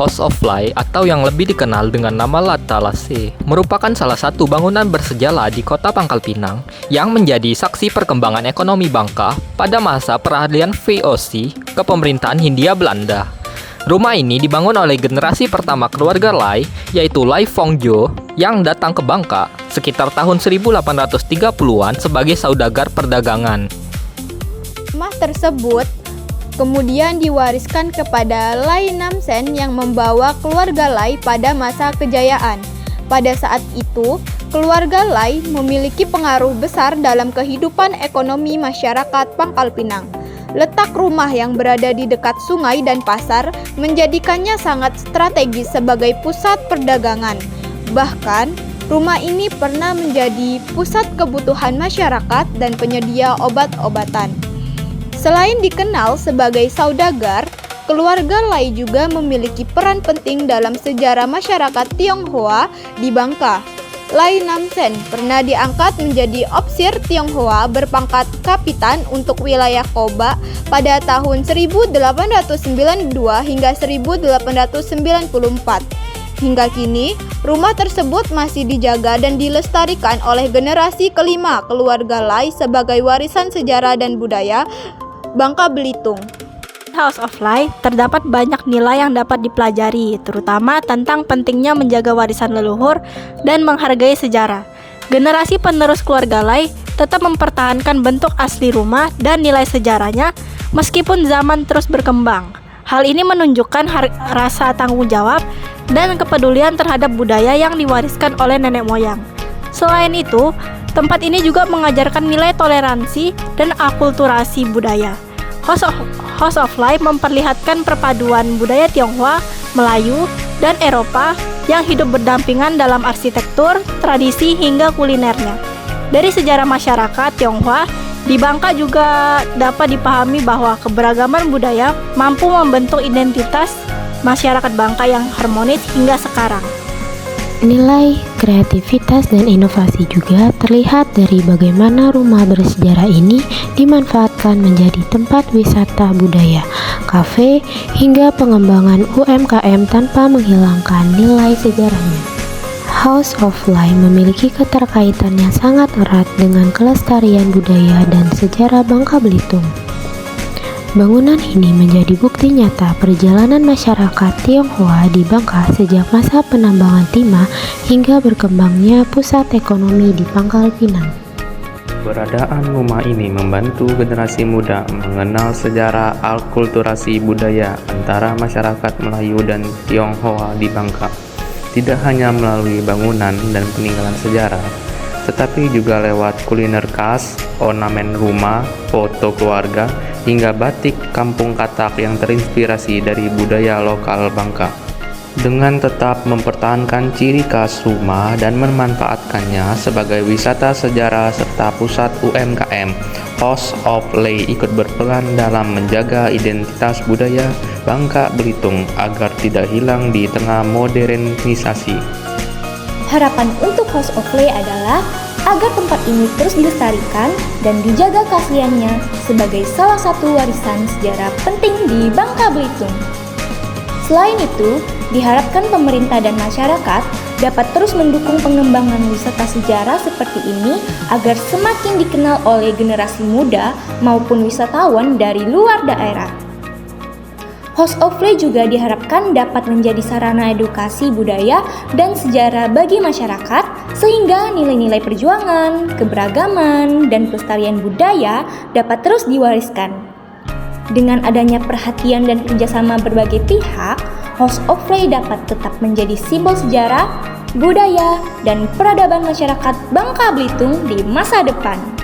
House of Fly atau yang lebih dikenal dengan nama La Thalasse merupakan salah satu bangunan bersejarah di kota Pangkal Pinang yang menjadi saksi perkembangan ekonomi Bangka pada masa peralihan VOC ke pemerintahan Hindia Belanda. Rumah ini dibangun oleh generasi pertama keluarga Lai, yaitu Lai Fongjo yang datang ke Bangka sekitar tahun 1830-an sebagai saudagar perdagangan. Rumah tersebut kemudian diwariskan kepada Lai Namsen yang membawa keluarga Lai pada masa kejayaan. Pada saat itu, keluarga Lai memiliki pengaruh besar dalam kehidupan ekonomi masyarakat Pangkal Pinang. Letak rumah yang berada di dekat sungai dan pasar menjadikannya sangat strategis sebagai pusat perdagangan. Bahkan, rumah ini pernah menjadi pusat kebutuhan masyarakat dan penyedia obat-obatan. Selain dikenal sebagai saudagar, keluarga Lai juga memiliki peran penting dalam sejarah masyarakat Tionghoa di Bangka. Lai Namsen pernah diangkat menjadi opsir Tionghoa berpangkat kapitan untuk wilayah Koba pada tahun 1892 hingga 1894. Hingga kini, rumah tersebut masih dijaga dan dilestarikan oleh generasi kelima keluarga Lai sebagai warisan sejarah dan budaya Bangka Belitung. House of Fly terdapat banyak nilai yang dapat dipelajari, terutama tentang pentingnya menjaga warisan leluhur dan menghargai sejarah. Generasi penerus keluarga Lai tetap mempertahankan bentuk asli rumah dan nilai sejarahnya meskipun zaman terus berkembang. Hal ini menunjukkan rasa tanggung jawab dan kepedulian terhadap budaya yang diwariskan oleh nenek moyang. Selain itu, tempat ini juga mengajarkan nilai toleransi dan akulturasi budaya. House of Fly memperlihatkan perpaduan budaya Tionghoa, Melayu, dan Eropa yang hidup berdampingan dalam arsitektur, tradisi, hingga kulinernya. Dari sejarah masyarakat Tionghoa, di Bangka juga dapat dipahami bahwa keberagaman budaya mampu membentuk identitas masyarakat Bangka yang harmonis hingga sekarang. Nilai kreativitas dan inovasi juga terlihat dari bagaimana rumah bersejarah ini dimanfaatkan menjadi tempat wisata budaya, kafe, hingga pengembangan UMKM tanpa menghilangkan nilai sejarahnya. House of Fly memiliki keterkaitan yang sangat erat dengan kelestarian budaya dan sejarah Bangka Belitung. Bangunan ini menjadi bukti nyata perjalanan masyarakat Tionghoa di Bangka sejak masa penambangan timah hingga berkembangnya pusat ekonomi di Pangkal Pinang. Keberadaan rumah ini membantu generasi muda mengenal sejarah akulturasi budaya antara masyarakat Melayu dan Tionghoa di Bangka. Tidak hanya melalui bangunan dan peninggalan sejarah, tetapi juga lewat kuliner khas, ornamen rumah, foto keluarga, hingga batik kampung Katak yang terinspirasi dari budaya lokal Bangka. Dengan tetap mempertahankan ciri khas rumah dan memanfaatkannya sebagai wisata sejarah serta pusat UMKM, House of Fly ikut berperan dalam menjaga identitas budaya Bangka Belitung agar tidak hilang di tengah modernisasi. Harapan untuk House of Fly adalah agar tempat ini terus dilestarikan dan dijaga keasliannya sebagai salah satu warisan sejarah penting di Bangka Belitung. Selain itu, diharapkan pemerintah dan masyarakat dapat terus mendukung pengembangan wisata sejarah seperti ini agar semakin dikenal oleh generasi muda maupun wisatawan dari luar daerah. House of Fly juga diharapkan dapat menjadi sarana edukasi budaya dan sejarah bagi masyarakat sehingga nilai-nilai perjuangan, keberagaman, dan pelestarian budaya dapat terus diwariskan. Dengan adanya perhatian dan kerjasama berbagai pihak, House of Fly dapat tetap menjadi simbol sejarah, budaya, dan peradaban masyarakat Bangka Belitung di masa depan.